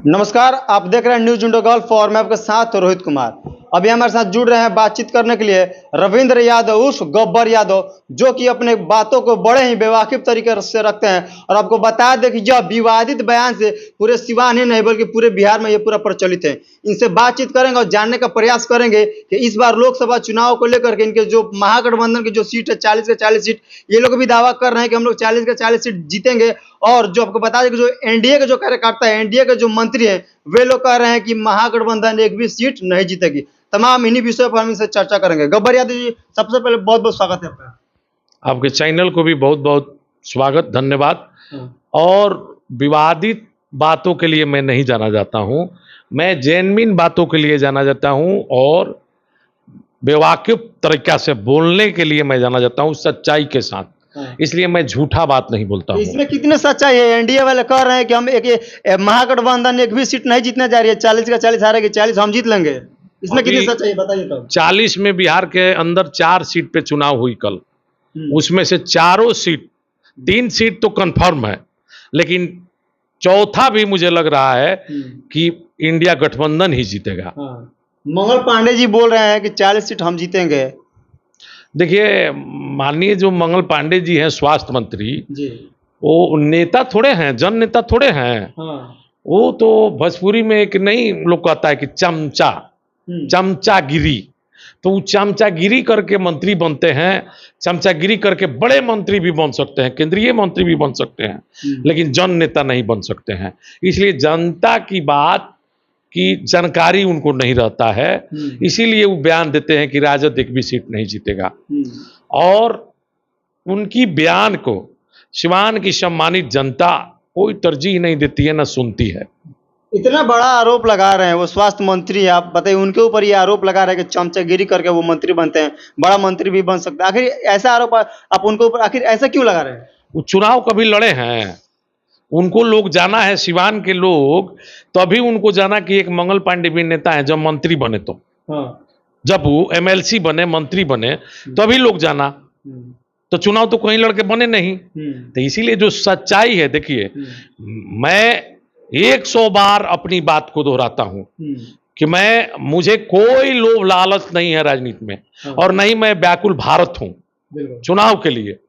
नमस्कार, आप देख रहे हैं न्यूज इंडो गल्फ और मैं आपके साथ रोहित कुमार। अभी हमारे साथ जुड़ रहे हैं बातचीत करने के लिए रविंद्र यादव उर्फ गब्बर यादव, जो कि अपने बातों को बड़े ही बेवाकिफ तरीके से रखते हैं। और आपको बता दें कि यह विवादित बयान से पूरे सिवान ही नहीं बल्कि पूरे बिहार में ये पूरा प्रचलित है। इनसे बातचीत करेंगे और जानने का प्रयास करेंगे कि इस बार लोकसभा चुनाव को लेकर के इनके जो महागठबंधन की जो सीट है 40 के 40 सीट, ये लोग भी दावा कर रहे हैं कि हम लोग 40 के 40 सीट जीतेंगे। और जो आपको बता दें कि जो एनडीए के जो कार्यकर्ता है, एनडीए के जो मंत्री हैं, वे लोग कह रहे हैं कि महागठबंधन एक भी सीट नहीं जीतेगी। तमाम इन्हीं विषयों पर हम इनसे चर्चा करेंगे। गब्बर यादव जी, सबसे पहले बहुत बहुत स्वागत है आपका। आपके चैनल को भी बहुत बहुत स्वागत, धन्यवाद। और विवादित बातों के लिए मैं नहीं जाना जाता हूं, मैं जेन्युइन बातों के लिए जाना जाता हूं और बेवाकिफ तरीका से बोलने के लिए मैं जाना जाता हूं, सच्चाई के साथ। इसलिए मैं झूठा बात नहीं बोलता हूं। इसमें कितने सच्चाई है? एनडीए वाले कह रहे हैं कि हम एक महागठबंधन एक भी सीट नहीं जीतने जा रही है, 40 का 40 हारेगी, 40 हम जीत लेंगे। इसमें कितनी सच्चाई है बताइए तो। 40 में बिहार के अंदर 4 सीट पे चुनाव हुई कल, उसमें से चारों सीट, 3 सीट तो कंफर्म है, लेकिन चौथा भी मुझे लग रहा है कि इंडिया गठबंधन ही जीतेगा। मंगल पांडे जी बोल रहे हैं कि 40 सीट हम जीतेंगे। देखिए, माननीय जो मंगल पांडे जी हैं स्वास्थ्य मंत्री जी, वो नेता थोड़े हैं, जन नेता थोड़े हैं। वो तो भोजपुरी में एक नई लोग कहता है कि चमचागिरी, तो वो चमचागिरी करके मंत्री बनते हैं। चमचागिरी करके बड़े मंत्री भी बन सकते हैं, केंद्रीय मंत्री भी बन सकते हैं, लेकिन जन नेता नहीं बन सकते हैं। इसलिए जनता की बात की जानकारी उनको नहीं रहता है, इसीलिए वो बयान देते हैं कि राजद एक भी सीट नहीं जीतेगा। और उनकी बयान को सिवान की सम्मानित जनता कोई तरजीह नहीं देती है, ना सुनती है। इतना बड़ा आरोप लगा रहे हैं, वो स्वास्थ्य मंत्री है, आप बताइए, उनके ऊपर ये आरोप लगा रहे हैं कि चमचागिरी करके वो मंत्री बनते हैं, बड़ा मंत्री भी बन सकता है। आखिर ऐसा आरोप आप उनके ऊपर आखिर ऐसा क्यों लगा रहे हैं? वो चुनाव कभी लड़े हैं, उनको लोग जाना है, सिवान के लोग तो अभी उनको जाना कि एक मंगल पांडे भी नेता है। जब मंत्री बने तो जब वो एमएलसी बने, मंत्री बने, तो अभी लोग जाना, तो चुनाव तो कहीं लड़के बने नहीं। तो इसीलिए जो सच्चाई है, देखिए, मैं 100 बार अपनी बात को दोहराता हूं कि मुझे कोई लोभ लालच नहीं है राजनीति में, और नहीं मैं व्याकुल भारत हूं चुनाव के लिए,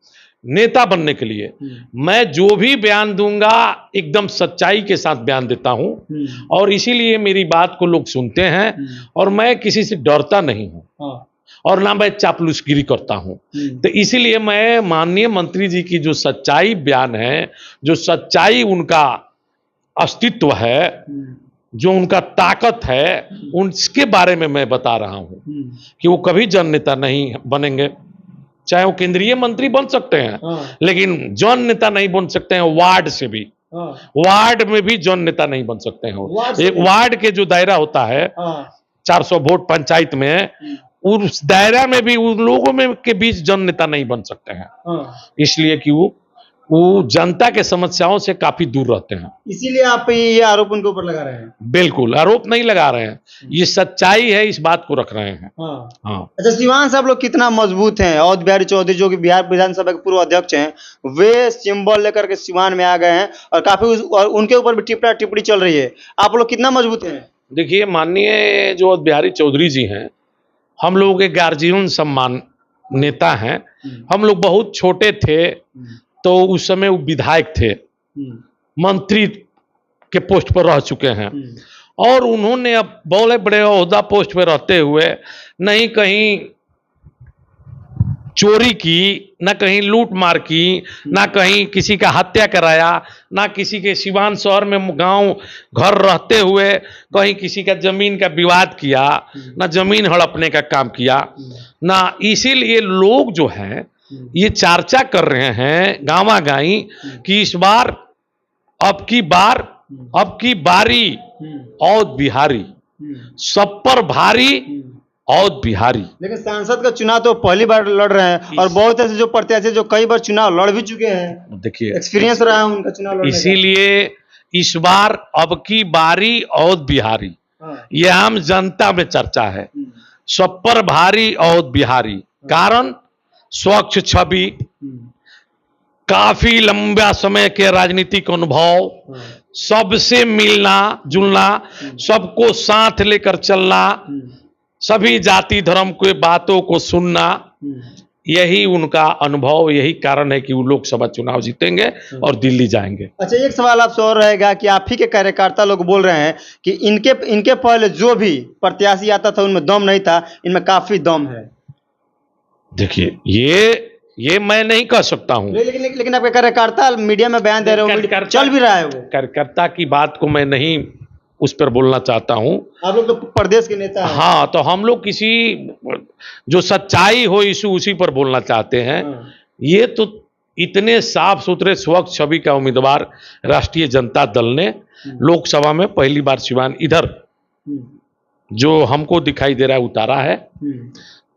नेता बनने के लिए। मैं जो भी बयान दूंगा एकदम सच्चाई के साथ बयान देता हूं, और इसीलिए मेरी बात को लोग सुनते हैं। और मैं किसी से डरता नहीं हूं, और ना मैं चापलूसगिरी करता हूं। तो इसीलिए मैं माननीय मंत्री जी की जो सच्चाई बयान है, जो सच्चाई उनका अस्तित्व है, जो उनका ताकत है, उसके बारे में मैं बता रहा हूं कि वो कभी जन नेता नहीं बनेंगे। चाहे वो केंद्रीय मंत्री बन सकते हैं, लेकिन जन नेता नहीं बन सकते हैं। वार्ड से भी, वार्ड में भी जन नेता नहीं बन सकते हैं। एक वार्ड के जो दायरा होता है 400 वोट पंचायत में, उस दायरा में भी उन लोगों में के बीच जन नेता नहीं बन सकते हैं, इसलिए कि वो जनता के समस्याओं से काफी दूर रहते हैं। इसीलिए आप ये आरोप उनके ऊपर लगा रहे हैं? बिल्कुल, आरोप नहीं लगा रहे हैं, ये सच्चाई है, इस बात को रख रहे हैं। अच्छा, सिवान साहब लोग कितना मजबूत हैं? अवध बिहारी चौधरी जो कि बिहार विधानसभा के पूर्व अध्यक्ष हैं, वे सिंबल लेकर के सिवान में आ गए हैं और काफी और उनके ऊपर भी टिप्पणी टिप्पणी चल रही है। आप लोग कितना मजबूत हैं? देखिए, माननीय जो अवध बिहारी चौधरी जी हैं, हम लोगों के गार्जियन सम्मान नेता हैं। हम लोग बहुत छोटे थे तो उस समय वो विधायक थे, मंत्री के पोस्ट पर रह चुके हैं, और उन्होंने अब बड़े बड़े ओहदा पोस्ट पर रहते हुए नहीं कहीं चोरी की, ना कहीं लूट मार की, ना कहीं किसी का हत्या कराया, ना किसी के सिवान शहर में गांव घर रहते हुए कहीं किसी का जमीन का विवाद किया, ना जमीन हड़पने का काम किया ना। इसीलिए लोग जो है ये चर्चा कर रहे हैं गांवा गाई कि इस बार अब की बारी अवध बिहारी, सब पर भारी अवध बिहारी। लेकिन सांसद का चुनाव तो पहली बार लड़ रहे हैं, और बहुत ऐसे जो प्रत्याशी जो कई बार चुनाव लड़ भी चुके हैं, देखिए एक्सपीरियंस रहा है उनका चुनाव लड़ने का। इसीलिए इस बार अब की बारी अवध बिहारी, ये आम जनता में चर्चा है, सब पर भारी अवध बिहारी। कारण स्वच्छ छवि, काफी लंबा समय के राजनीतिक अनुभव, सबसे मिलना जुलना, सबको साथ लेकर चलना, सभी जाति धर्म के बातों को सुनना, यही उनका अनुभव, यही कारण है कि वो लोकसभा चुनाव जीतेंगे और दिल्ली जाएंगे। अच्छा, एक सवाल आपसे और रहेगा कि आप ही के कार्यकर्ता लोग बोल रहे हैं कि इनके पहले जो भी प्रत्याशी आता था उनमें दम नहीं था, इनमें काफी दम है। देखिए, ये मैं नहीं कह सकता हूं। लेकिन आपके कार्यकर्ता मीडिया में बयान दे रहे हो, चल भी रहा है वो। कार्यकर्ता की बात को मैं नहीं उस पर बोलना चाहता हूं। आप लोग तो प्रदेश के नेता हैं। हाँ, तो हम लोग किसी जो सच्चाई हो इशू उसी पर बोलना चाहते हैं। ये तो इतने साफ सुथरे स्वच्छ छवि का उम्मीदवार राष्ट्रीय जनता दल ने लोकसभा में पहली बार सिवान इधर जो हमको दिखाई दे रहा है उतारा है,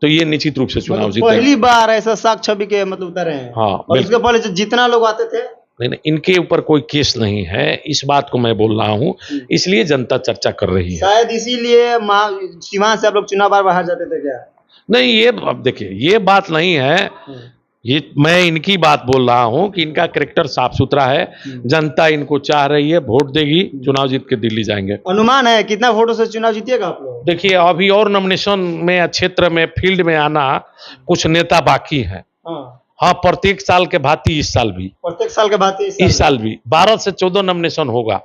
तो ये निश्चित रूप से चुनाव जीतेगा। पहली बार ऐसा साख छवि के मतलब उतारे हैं। हाँ, और उसके पहले जितना लोग आते थे, नहीं, इनके ऊपर कोई केस नहीं है, इस बात को मैं बोल रहा हूँ, इसलिए जनता चर्चा कर रही है। शायद इसीलिए सीवान से आप लोग चुनाव बार बाहर जाते थे क्या? नहीं, ये अब देखिए, ये बात नहीं है, ये मैं इनकी बात बोल रहा हूं कि इनका कैरेक्टर साफ सुथरा है, जनता इनको चाह रही है, वोट देगी, चुनाव जीत के दिल्ली जाएंगे। अनुमान है कितना वोटों से चुनाव जीतिएगा आप लोग? देखिए, अभी और नॉमिनेशन में क्षेत्र में फील्ड में आना कुछ नेता बाकी है। हाँ, प्रत्येक साल के भांति इस साल भी, प्रत्येक साल के भांति इस साल भी 12 से 14 नॉमिनेशन होगा।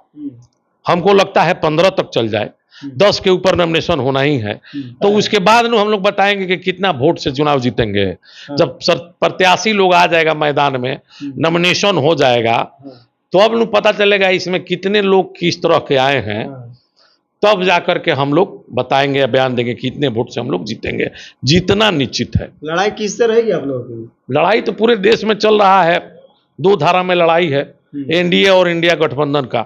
हमको लगता है 15 तक चल जाए, 10 के ऊपर नॉमिनेशन होना ही है। तो उसके बाद हम लोग बताएंगे कि कितना वोट से चुनाव जीतेंगे। जब प्रत्याशी लोग आ जाएगा मैदान में, नॉमिनेशन हो जाएगा, तो अब पता चलेगा इसमें कितने लोग किस तरह के आए हैं, तब जाकर के हम लोग बताएंगे या बयान देंगे कितने वोट से हम लोग जीतेंगे। जीतना निश्चित है। लड़ाई किससे रहेगी आप लोगों की? लड़ाई तो पूरे देश में चल रहा है, 2 धारा में लड़ाई है, एनडीए और इंडिया गठबंधन का।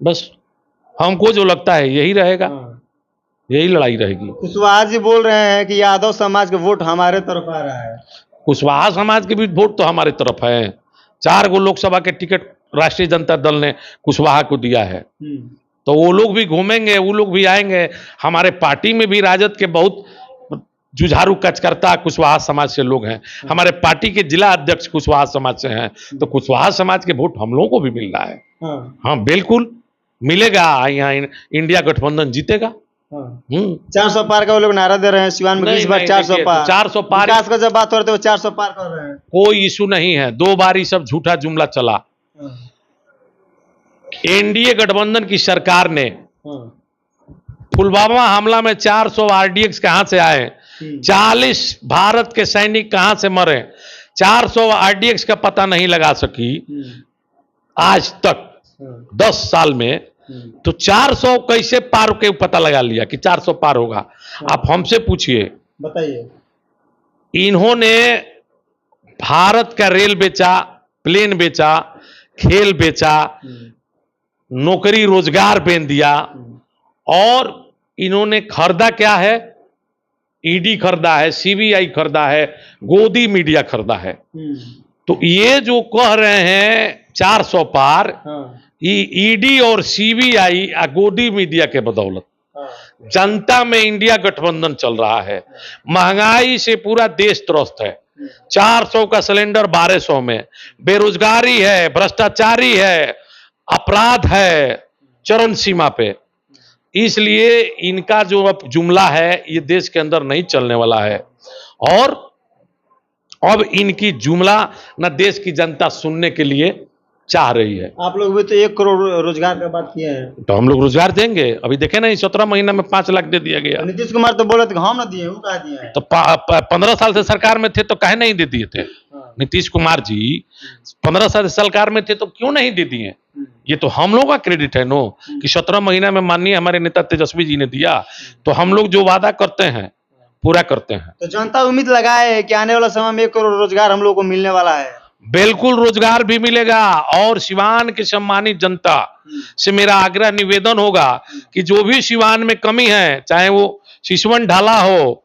बस हमको जो लगता है यही रहेगा, यही लड़ाई रहेगी। कुशवाहा जी बोल रहे हैं कि यादव समाज के वोट हमारे तरफ आ रहा है। कुशवाहा समाज के भी वोट तो हमारी तरफ है। 4 गो लोकसभा के टिकट राष्ट्रीय जनता दल ने कुशवाहा को दिया है, तो वो लोग भी घूमेंगे, वो लोग भी आएंगे। हमारे पार्टी में भी राजद के बहुत जुझारू कार्यकर्ता कुशवाहा समाज से लोग हैं। हमारे पार्टी के जिला अध्यक्ष कुशवाहा समाज से हैं, तो कुशवाहा समाज के वोट हम लोगों को भी मिल रहा है। हाँ, बिल्कुल मिलेगा। यहाँ इंडिया गठबंधन जीतेगा। 400 पार का वो लोग नारा दे रहे हैं सिवान में। इस बार 400 पार, 400 पार विकास का जब बात हो रही है वो 400 पार कर रहे हैं। कोई इशू नहीं है। 2 बार ही सब झूठा जुमला चला। एनडीए गठबंधन की सरकार ने पुलवामा हमला में 400 आरडीएक्स कहां से आए, 40 भारत के सैनिक कहां से मरे, 400 आरडीएक्स का पता नहीं लगा सकी आज तक 10 साल में। तो 400 कैसे पार के पता लगा लिया कि 400 पार होगा? आप हमसे पूछिए, बताइए। इन्होंने भारत का रेल बेचा, प्लेन बेचा, खेल बेचा, नौकरी रोजगार बेच दिया, और इन्होंने खरीदा क्या है? ईडी खरीदा है, सीबीआई खरीदा है, गोदी मीडिया खरीदा है। तो ये जो कह रहे हैं 400 पार, ईडी और सीबीआई गोदी मीडिया के बदौलत जनता में इंडिया गठबंधन चल रहा है। महंगाई से पूरा देश त्रस्त है। 400 का सिलेंडर 1200 में, बेरोजगारी है, भ्रष्टाचारी है, अपराध है चरम सीमा पे। इसलिए इनका जो अब जुमला है ये देश के अंदर नहीं चलने वाला है, और अब इनकी जुमला न देश की जनता सुनने के लिए चाह रही है। आप लोग भी तो 1 करोड़ रोजगार का बात किए हैं, तो हम लोग रोजगार देंगे। अभी देखे ना, 17 महीना में 5 लाख दे दिया गया। नीतीश कुमार तो बोले थे हम ना दिए, वो कहा दिए हैं? तो 15 साल से सरकार में थे तो काहे नहीं दे दिए थे? नीतीश कुमार जी 15 साल से सरकार में थे तो क्यों नहीं दे दिए? ये तो हम लोग का क्रेडिट है नो, कि 17 महीना में माननीय हमारे नेता तेजस्वी जी ने दिया। तो हम लोग जो वादा करते हैं पूरा करते हैं। तो जनता उम्मीद लगाए कि आने वाला समय में 1 करोड़ रोजगार हम लोग को मिलने वाला है। बिल्कुल रोजगार भी मिलेगा, और सिवान की सम्मानित जनता से मेरा आग्रह निवेदन होगा कि जो भी सिवान में कमी है, चाहे वो सिसवन ढाला हो,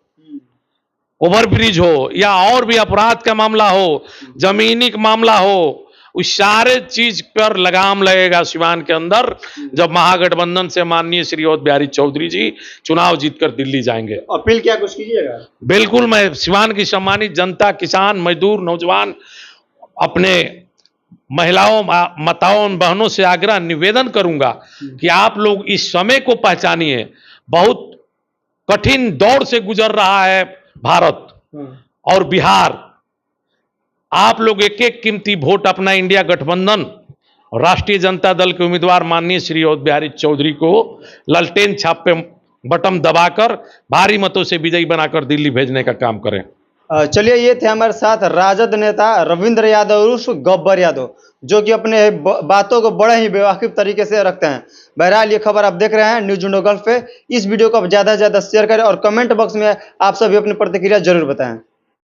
ओवरब्रिज हो, या और भी अपराध का मामला हो, जमीनी का मामला हो, उस सारे चीज पर लगाम लगेगा सिवान के अंदर, जब महागठबंधन से माननीय श्री अवध बिहारी चौधरी जी चुनाव जीतकर दिल्ली जाएंगे। अपील क्या कुछ कीजिएगा? बिल्कुल, मैं सिवान की सम्मानित जनता, किसान, मजदूर, नौजवान, अपने महिलाओं माताओं बहनों से आग्रह निवेदन करूंगा कि आप लोग इस समय को पहचानिए। बहुत कठिन दौर से गुजर रहा है भारत और बिहार। आप लोग एक एक कीमती वोट अपना इंडिया गठबंधन और राष्ट्रीय जनता दल के उम्मीदवार माननीय श्री अवध बिहारी चौधरी को ललटेन छाप पे बटन दबाकर भारी मतों से विजयी बनाकर दिल्ली भेजने का काम करें। चलिए, ये थे हमारे साथ राजद नेता रविंद्र यादव उर्फ गब्बर यादव, जो कि अपने बातों को बड़े ही बेवाकिफ तरीके से रखते हैं। बहरहाल ये खबर आप देख रहे हैं न्यूज़ जुंडो गल्फ पे। इस वीडियो को आप ज़्यादा से ज़्यादा शेयर करें और कमेंट बॉक्स में आप सभी अपनी प्रतिक्रिया जरूर बताएं।